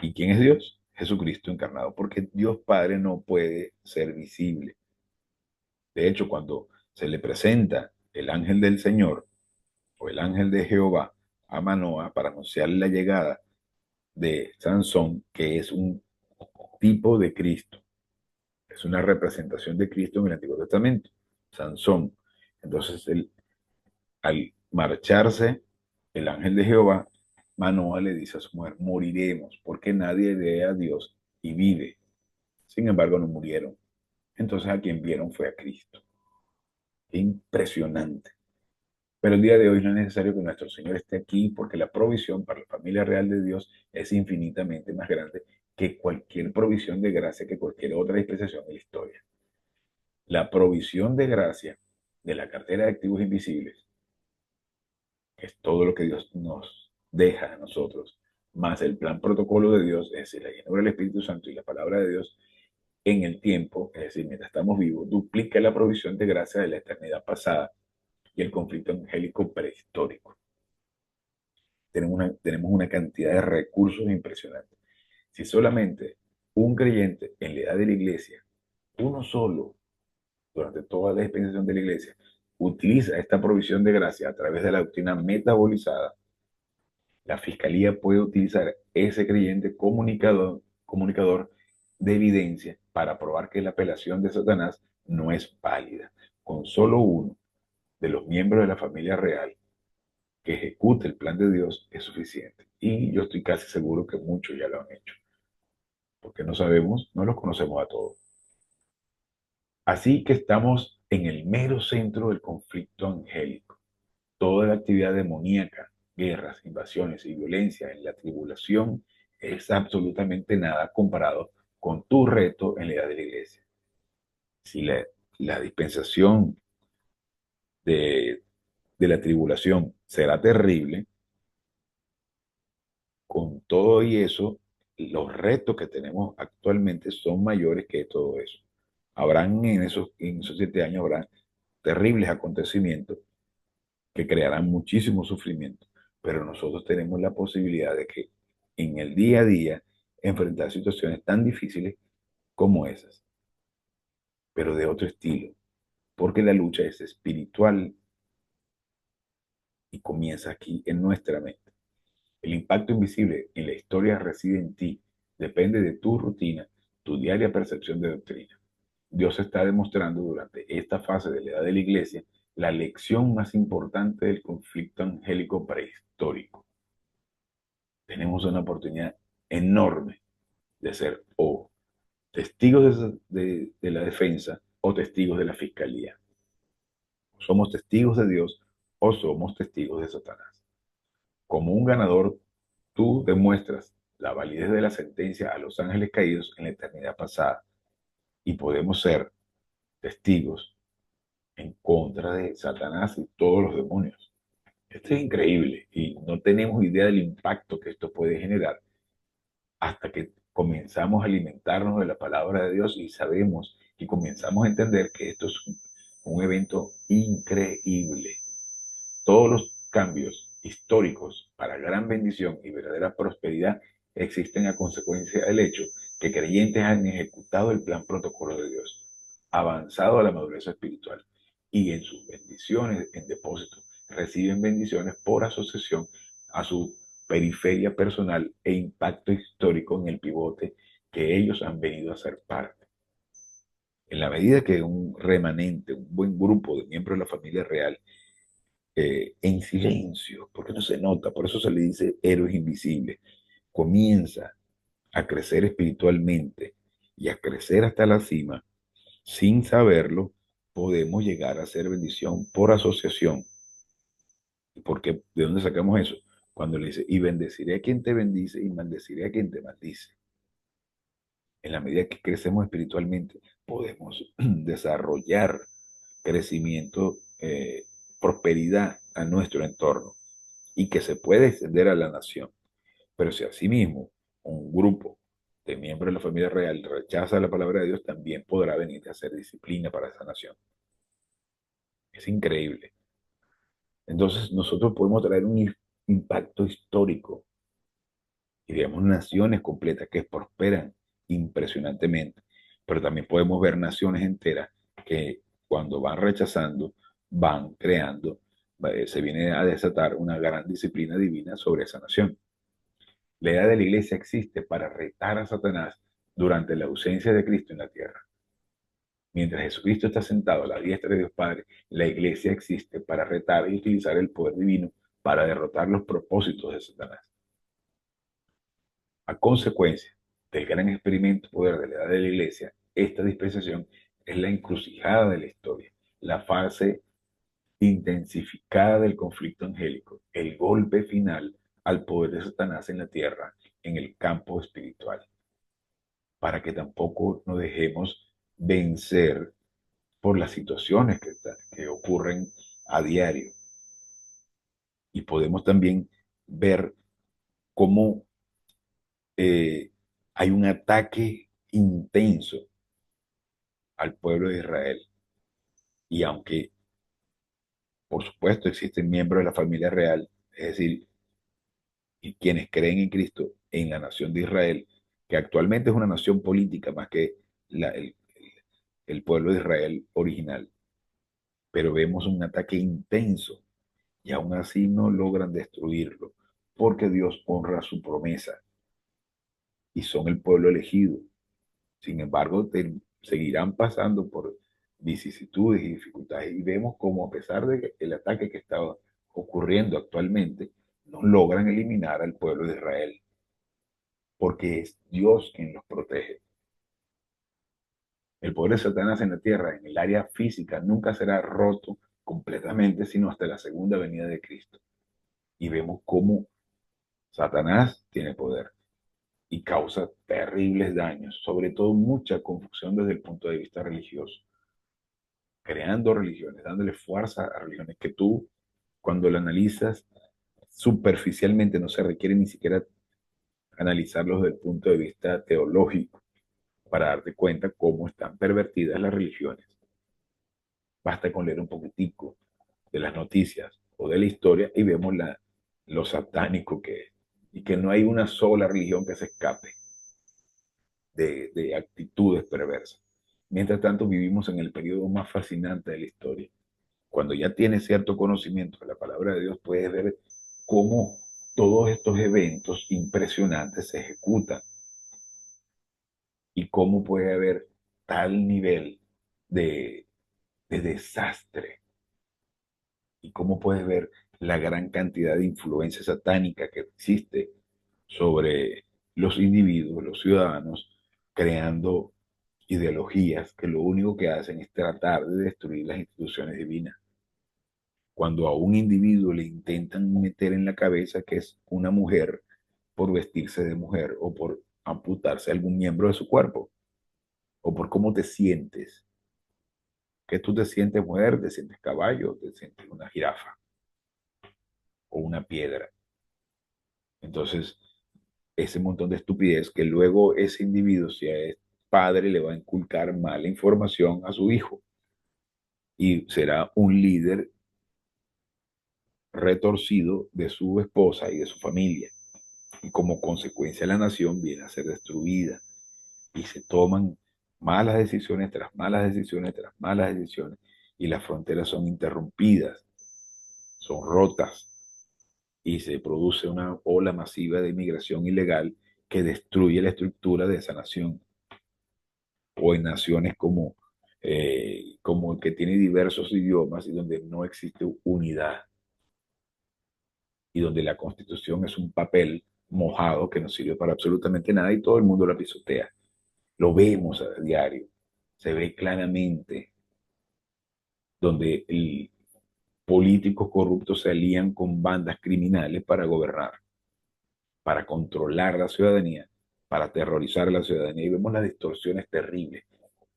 ¿Y quién es Dios? Jesucristo encarnado, porque Dios Padre no puede ser visible. De hecho, cuando se le presenta el ángel del Señor o el ángel de Jehová a Manoah para anunciarle la llegada de Sansón, que es un tipo de Cristo, es una representación de Cristo en el Antiguo Testamento, Sansón. Entonces, al marcharse el ángel de Jehová, Manoah le dice a su mujer, moriremos, porque nadie ve a Dios y vive. Sin embargo, no murieron. Entonces a quien vieron fue a Cristo. Qué impresionante. Pero el día de hoy no es necesario que nuestro Señor esté aquí porque la provisión para la familia real de Dios es infinitamente más grande que cualquier provisión de gracia, que cualquier otra dispensación de la historia. La provisión de gracia de la cartera de activos invisibles es todo lo que Dios nos deja a nosotros, más el plan protocolo de Dios, es decir, la llenura del Espíritu Santo y la palabra de Dios en el tiempo, es decir, mientras estamos vivos, duplica la provisión de gracia de la eternidad pasada y el conflicto angélico prehistórico. Tenemos una cantidad de recursos impresionantes. Si solamente un creyente en la edad de la iglesia, uno solo, durante toda la dispensación de la iglesia, utiliza esta provisión de gracia a través de la doctrina metabolizada, la fiscalía puede utilizar ese creyente comunicador de evidencia para probar que la apelación de Satanás no es válida. Con solo uno de los miembros de la familia real que ejecute el plan de Dios es suficiente. Y yo estoy casi seguro que muchos ya lo han hecho, porque no sabemos, no los conocemos a todos. Así que estamos en el mero centro del conflicto angélico. Toda la actividad demoníaca, guerras, invasiones y violencia en la tribulación es absolutamente nada comparado con tu reto en la edad de la iglesia. Si la dispensación de, de la tribulación será terrible, con todo y eso, los retos que tenemos actualmente son mayores que todo eso. Habrán en esos 7 años, habrán terribles acontecimientos que crearán muchísimo sufrimiento, pero nosotros tenemos la posibilidad de que en el día a día enfrentar situaciones tan difíciles como esas, pero de otro estilo, porque la lucha es espiritual y comienza aquí en nuestra mente. El impacto invisible en la historia reside en ti, depende de tu rutina, tu diaria percepción de doctrina. Dios está demostrando durante esta fase de la edad de la iglesia la lección más importante del conflicto angélico prehistórico. Tenemos una oportunidad enorme de ser o testigos de la defensa o testigos de la fiscalía. Somos testigos de Dios o somos testigos de Satanás. Como un ganador, tú demuestras la validez de la sentencia a los ángeles caídos en la eternidad pasada y podemos ser testigos en contra de Satanás y todos los demonios. Esto es increíble y no tenemos idea del impacto que esto puede generar hasta que comenzamos a alimentarnos de la palabra de Dios y sabemos y comenzamos a entender que esto es un evento increíble. Todos los cambios históricos para gran bendición y verdadera prosperidad existen a consecuencia del hecho que creyentes han ejecutado el plan protocolo de Dios, avanzado a la madurez espiritual y en sus bendiciones en depósito reciben bendiciones por asociación a su periferia personal e impacto histórico en el pivote que ellos han venido a ser parte. En la medida que un remanente, un buen grupo de miembros de la familia real, en silencio, porque no se nota, por eso se le dice héroes invisibles, comienza a crecer espiritualmente y a crecer hasta la cima, sin saberlo, podemos llegar a ser bendición por asociación. ¿Y por qué? ¿De dónde sacamos eso? Cuando le dice, y bendeciré a quien te bendice y maldeciré a quien te maldice. En la medida que crecemos espiritualmente, podemos desarrollar crecimiento, prosperidad a nuestro entorno y que se puede extender a la nación. Pero si asimismo un grupo de miembros de la familia real rechaza la palabra de Dios, también podrá venir a hacer disciplina para esa nación. Es increíble. Entonces nosotros podemos traer un impacto histórico y vemos naciones completas que prosperan impresionantemente, pero también podemos ver naciones enteras que cuando van rechazando, van creando, se viene a desatar una gran disciplina divina sobre esa nación. La edad de la iglesia existe para retar a Satanás durante la ausencia de Cristo en la tierra. Mientras Jesucristo está sentado a la diestra de Dios Padre, la iglesia existe para retar y utilizar el poder divino para derrotar los propósitos de Satanás. A consecuencia del gran experimento poder de la edad de la iglesia, esta dispensación es la encrucijada de la historia, la fase intensificada del conflicto angélico, el golpe final al poder de Satanás en la tierra, en el campo espiritual, para que tampoco nos dejemos vencer por las situaciones que ocurren a diario. Y podemos también ver cómo hay un ataque intenso al pueblo de Israel. Y aunque, por supuesto, existen miembros de la familia real, es decir, y quienes creen en Cristo en la nación de Israel, que actualmente es una nación política más que la, el pueblo de Israel original, pero vemos un ataque intenso y aún así no logran destruirlo, porque Dios honra su promesa y son el pueblo elegido. Sin embargo, seguirán pasando por vicisitudes y dificultades y vemos como a pesar del ataque que está ocurriendo actualmente, no logran eliminar al pueblo de Israel, porque es Dios quien los protege. El poder de Satanás en la tierra, en el área física, nunca será roto completamente, sino hasta la segunda venida de Cristo. Y vemos cómo Satanás tiene poder, y causa terribles daños, sobre todo mucha confusión desde el punto de vista religioso, creando religiones, dándole fuerza a religiones que tú, cuando lo analizas superficialmente, no se requiere ni siquiera analizarlos desde el punto de vista teológico para darte cuenta cómo están pervertidas las religiones. Basta con leer un poquitico de las noticias o de la historia y vemos lo satánico que es. Y que no hay una sola religión que se escape de actitudes perversas. Mientras tanto, vivimos en el periodo más fascinante de la historia. Cuando ya tienes cierto conocimiento de la palabra de Dios, puedes ver cómo todos estos eventos impresionantes se ejecutan y cómo puede haber tal nivel de, de desastre y cómo puedes ver la gran cantidad de influencia satánica que existe sobre los individuos, los ciudadanos, creando ideologías que lo único que hacen es tratar de destruir las instituciones divinas. Cuando a un individuo le intentan meter en la cabeza que es una mujer por vestirse de mujer o por amputarse algún miembro de su cuerpo o por cómo te sientes, que tú te sientes mujer, te sientes caballo, te sientes una jirafa o una piedra. Entonces, ese montón de estupidez que luego ese individuo, si es padre, le va a inculcar mala información a su hijo y será un líder retorcido de su esposa y de su familia. Y como consecuencia la nación viene a ser destruida y se toman malas decisiones tras malas decisiones tras malas decisiones y las fronteras son interrumpidas, son rotas y se produce una ola masiva de inmigración ilegal que destruye la estructura de esa nación. O en naciones como el que tiene diversos idiomas y donde no existe unidad y donde la constitución es un papel mojado que no sirve para absolutamente nada y todo el mundo la pisotea. Lo vemos a diario, se ve claramente donde políticos corruptos se alían con bandas criminales para gobernar, para controlar la ciudadanía, para aterrorizar a la ciudadanía y vemos las distorsiones terribles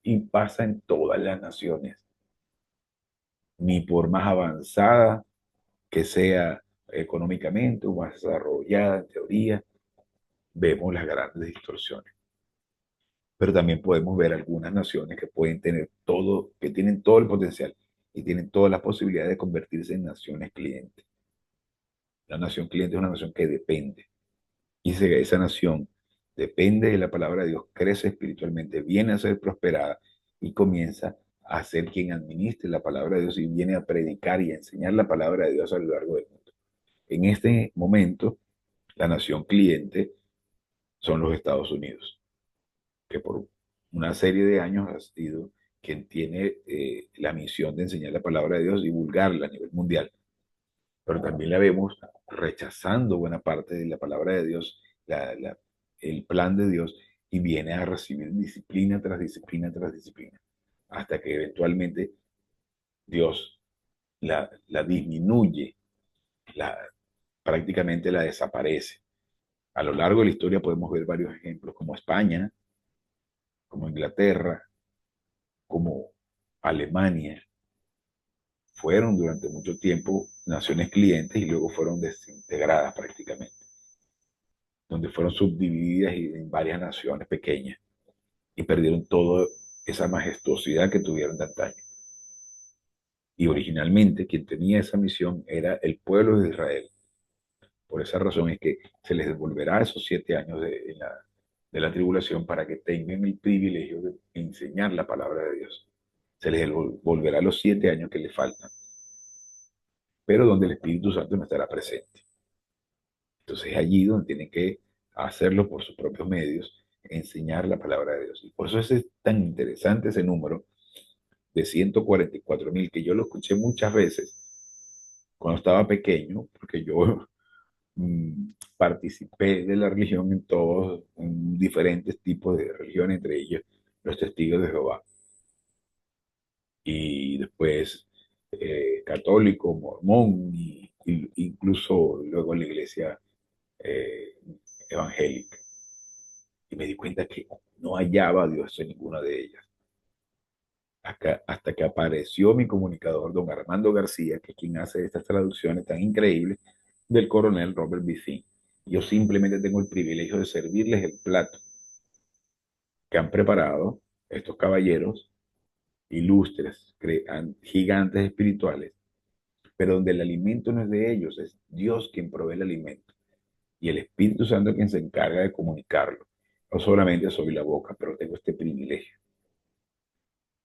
y pasa en todas las naciones, ni por más avanzada que sea económicamente o más desarrollada en teoría, vemos las grandes distorsiones. Pero también podemos ver algunas naciones que pueden tener todo, que tienen todo el potencial y tienen todas las posibilidades de convertirse en naciones clientes. La nación cliente es una nación que depende. Y si esa nación depende de la palabra de Dios, crece espiritualmente, viene a ser prosperada y comienza a ser quien administre la palabra de Dios y viene a predicar y a enseñar la palabra de Dios a lo largo del mundo. En este momento, la nación cliente son los Estados Unidos, que por una serie de años ha sido quien tiene la misión de enseñar la palabra de Dios, divulgarla a nivel mundial. Pero también la vemos rechazando buena parte de la palabra de Dios, el plan de Dios, y viene a recibir disciplina tras disciplina tras disciplina, hasta que eventualmente Dios la disminuye, la, prácticamente la desaparece. A lo largo de la historia podemos ver varios ejemplos, como España, como Inglaterra, como Alemania, fueron durante mucho tiempo naciones clientes y luego fueron desintegradas prácticamente, donde fueron subdivididas en varias naciones pequeñas y perdieron toda esa majestuosidad que tuvieron de antaño. Y originalmente quien tenía esa misión era el pueblo de Israel. Por esa razón es que se les devolverá esos 7 años de la tribulación para que tengan el privilegio de enseñar la palabra de Dios. Se les devolverá los 7 años que les faltan, pero donde el Espíritu Santo no estará presente. Entonces es allí donde tienen que hacerlo por sus propios medios, enseñar la palabra de Dios. Y por eso es tan interesante ese número de 144.000, que yo lo escuché muchas veces cuando estaba pequeño, porque yo participé de la religión en diferentes tipos de religión, entre ellos los testigos de Jehová. Y después católico, mormón, incluso luego la iglesia eh, evangélica. me di cuenta que no hallaba a Dios en ninguna de ellas. Hasta que apareció mi comunicador, don Armando García, que es quien hace estas traducciones tan increíbles del coronel Robert Biffin. Yo simplemente tengo el privilegio de servirles el plato que han preparado estos caballeros ilustres, gigantes espirituales, pero donde el alimento no es de ellos, es Dios quien provee el alimento y el Espíritu Santo quien se encarga de comunicarlo. No solamente soy la boca, pero tengo este privilegio.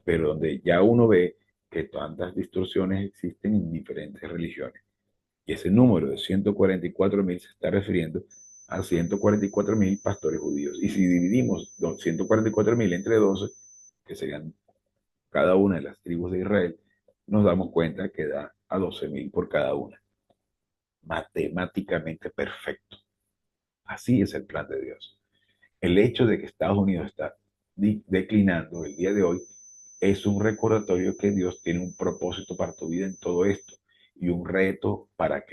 Pero donde ya uno ve que tantas distorsiones existen en diferentes religiones. Y ese número de 144.000 se está refiriendo a 144.000 pastores judíos. Y si dividimos los 144.000 entre 12, que serían cada una de las tribus de Israel, nos damos cuenta que da a 12.000 por cada una. Matemáticamente perfecto. Así es el plan de Dios. El hecho de que Estados Unidos está declinando el día de hoy es un recordatorio que Dios tiene un propósito para tu vida en todo esto y un reto para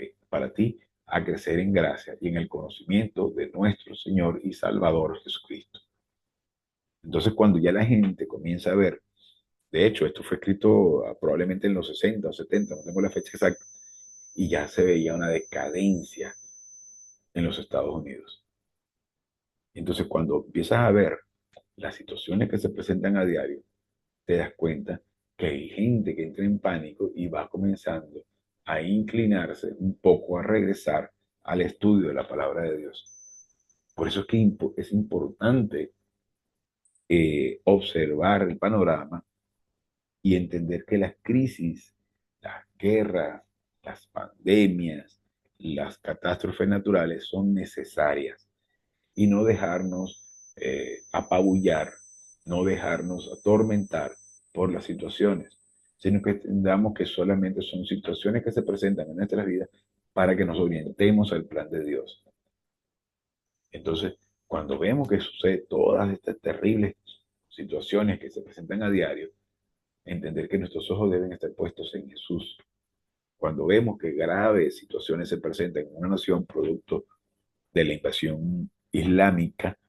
ti a crecer en gracia y en el conocimiento de nuestro Señor y Salvador Jesucristo. Entonces, cuando ya la gente comienza a ver, de hecho, esto fue escrito probablemente en los 60 o 70, no tengo la fecha exacta, y ya se veía una decadencia en los Estados Unidos. Entonces, cuando empiezas a ver las situaciones que se presentan a diario, te das cuenta que hay gente que entra en pánico y va comenzando a inclinarse un poco, a regresar al estudio de la palabra de Dios. Por eso es que es importante observar el panorama y entender que las crisis, las guerras, las pandemias, las catástrofes naturales son necesarias y no dejarnos apabullar, no dejarnos atormentar por las situaciones, sino que entendamos que solamente son situaciones que se presentan en nuestras vidas para que nos orientemos al plan de Dios. Entonces, cuando vemos que sucede todas estas terribles situaciones que se presentan a diario, entender que nuestros ojos deben estar puestos en Jesús. Cuando vemos que graves situaciones se presentan en una nación producto de la invasión islámica,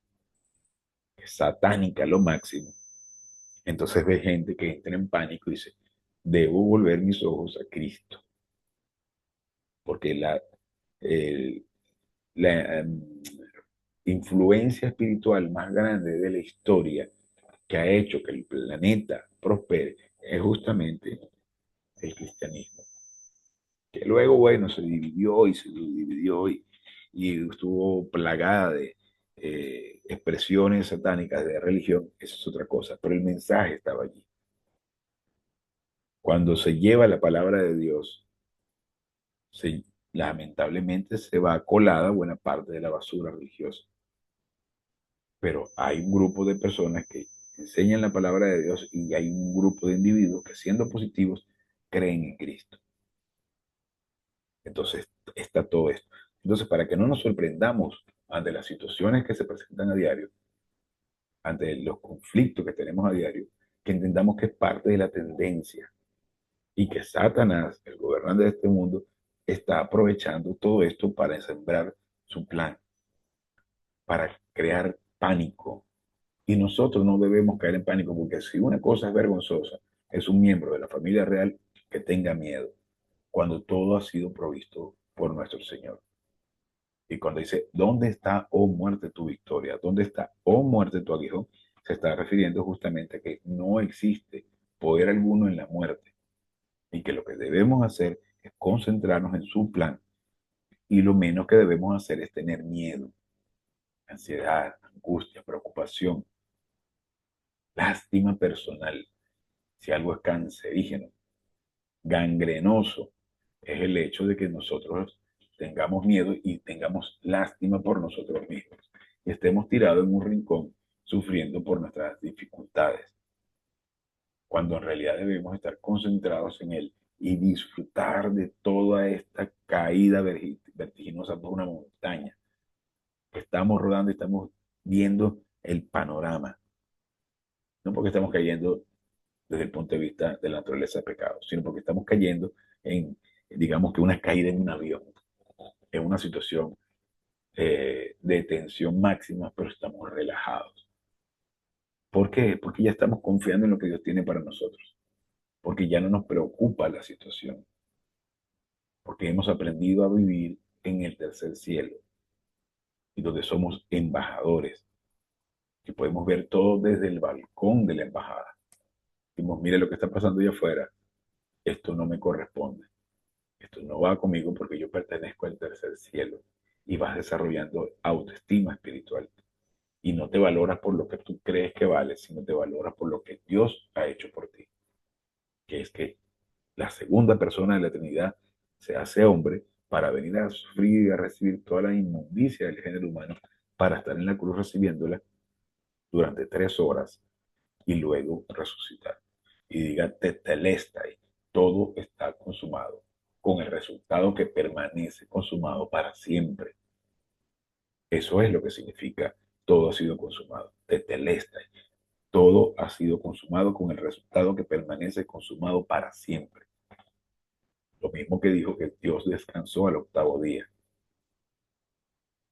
satánica lo máximo, entonces ve gente que entra en pánico y dice, debo volver mis ojos a Cristo, porque el- la influencia espiritual más grande de la historia que ha hecho que el planeta prospere es justamente el cristianismo. Que luego, bueno, se dividió y se dividió y estuvo plagada de expresiones satánicas de religión, eso es otra cosa, pero el mensaje estaba allí. Cuando se lleva la palabra de Dios, lamentablemente se va colada buena parte de la basura religiosa. Pero hay un grupo de personas que enseñan la palabra de Dios y hay un grupo de individuos que siendo positivos creen en Cristo. Entonces está todo esto. Entonces, para que no nos sorprendamos ante las situaciones que se presentan a diario, ante los conflictos que tenemos a diario, que entendamos que es parte de la tendencia y que Satanás, el gobernante de este mundo, está aprovechando todo esto para sembrar su plan, para crear pánico. Y nosotros no debemos caer en pánico porque si una cosa es vergonzosa, es un miembro de la familia real que tenga miedo, cuando todo ha sido provisto por nuestro Señor. Y cuando dice, ¿dónde está, oh muerte, tu victoria? ¿Dónde está, oh muerte, tu aguijón? Se está refiriendo justamente a que no existe poder alguno en la muerte y que lo que debemos hacer es concentrarnos en su plan y lo menos que debemos hacer es tener miedo, ansiedad, angustia, preocupación, lástima personal. Si algo es cancerígeno, gangrenoso, es el hecho de que nosotros tengamos miedo y tengamos lástima por nosotros mismos y estemos tirados en un rincón sufriendo por nuestras dificultades, cuando en realidad debemos estar concentrados en Él y disfrutar de toda esta caída vertiginosa por una montaña que estamos rodando y estamos viendo el panorama, no porque estamos cayendo desde el punto de vista de la naturaleza de pecado, sino porque estamos cayendo en, digamos que una caída en un avión, en una situación de tensión máxima, pero estamos relajados. ¿Por qué? Porque ya estamos confiando en lo que Dios tiene para nosotros, porque ya no nos preocupa la situación, porque hemos aprendido a vivir en el tercer cielo y donde somos embajadores, que podemos ver todo desde el balcón de la embajada. Decimos, mire lo que está pasando allá afuera, esto no me corresponde, esto no va conmigo porque yo pertenezco al tercer cielo y vas desarrollando autoestima espiritual. Y no te valoras por lo que tú crees que vales, sino te valoras por lo que Dios ha hecho por ti, que es que la segunda persona de la Trinidad se hace hombre para venir a sufrir y a recibir toda la inmundicia del género humano, para estar en la cruz recibiéndola durante 3 horas y luego resucitar. Y diga, tetelestai, todo está consumado, con el resultado que permanece consumado para siempre. Eso es lo que significa todo ha sido consumado. Tetelestai, todo ha sido consumado con el resultado que permanece consumado para siempre. Lo mismo que dijo que Dios descansó al octavo día.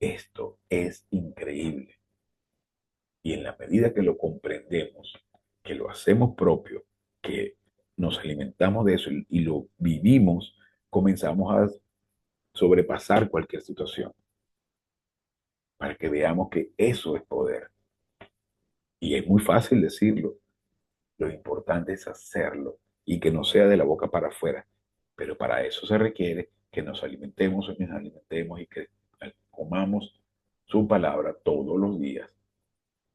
Esto es increíble. Y en la medida que lo comprendemos, que lo hacemos propio, que nos alimentamos de eso y lo vivimos, comenzamos a sobrepasar cualquier situación para que veamos que eso es poder. Y es muy fácil decirlo. Lo importante es hacerlo y que no sea de la boca para afuera. Pero para eso se requiere que nos alimentemos y que comamos su palabra todos los días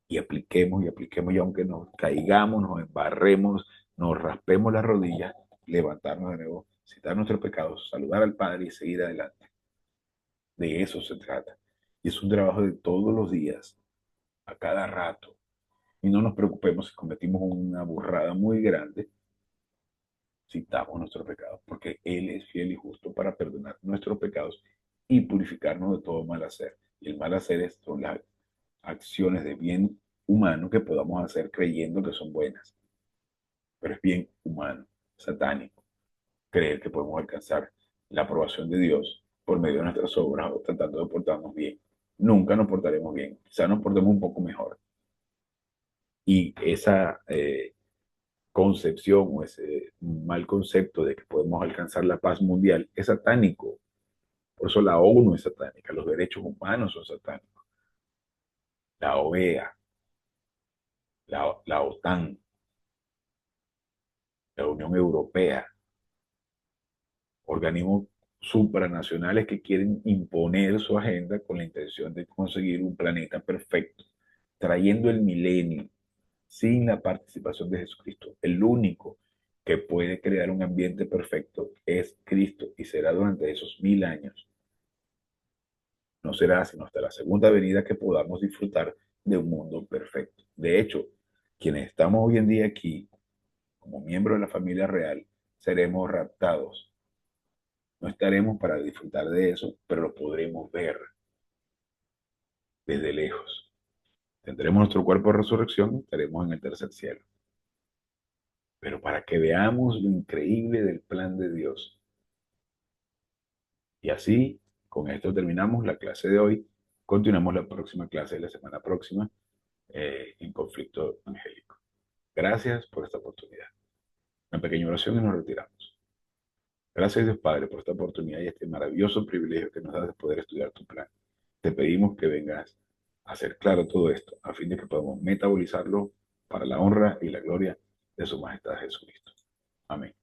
y apliquemos, y aunque nos caigamos, nos embarremos, nos raspemos las rodillas, levantarnos de nuevo, citar nuestros pecados, saludar al Padre y seguir adelante. De eso se trata. Y es un trabajo de todos los días, a cada rato. Y no nos preocupemos si cometimos una burrada muy grande, citamos nuestros pecados, porque Él es fiel y justo para perdonar nuestros pecados y purificarnos de todo mal hacer. Y el mal hacer son las acciones de bien humano que podamos hacer creyendo que son buenas, pero es bien humano, satánico, creer que podemos alcanzar la aprobación de Dios por medio de nuestras obras o tratando de portarnos bien. Nunca nos portaremos bien, quizás nos portemos un poco mejor. Y esa concepción o ese mal concepto de que podemos alcanzar la paz mundial es satánico. Por eso la ONU es satánica, los derechos humanos son satánicos, la OEA, la OTAN, la Unión Europea, organismos supranacionales que quieren imponer su agenda con la intención de conseguir un planeta perfecto, trayendo el milenio sin la participación de Jesucristo. El único que puede crear un ambiente perfecto es Cristo y será durante esos 1000 años. No será sino hasta la segunda venida que podamos disfrutar de un mundo perfecto. De hecho, quienes estamos hoy en día aquí, como miembros de la familia real, seremos raptados. No estaremos para disfrutar de eso, pero lo podremos ver desde lejos. Tendremos nuestro cuerpo de resurrección y estaremos en el tercer cielo. Pero para que veamos lo increíble del plan de Dios. Y así, con esto terminamos la clase de hoy. Continuamos la próxima clase de la semana próxima en conflicto angélico. Gracias por esta oportunidad. Una pequeña oración y nos retiramos. Gracias, Dios Padre, por esta oportunidad y este maravilloso privilegio que nos das de poder estudiar tu plan. Te pedimos que vengas a hacer claro todo esto, a fin de que podamos metabolizarlo para la honra y la gloria de su majestad Jesucristo. Amén.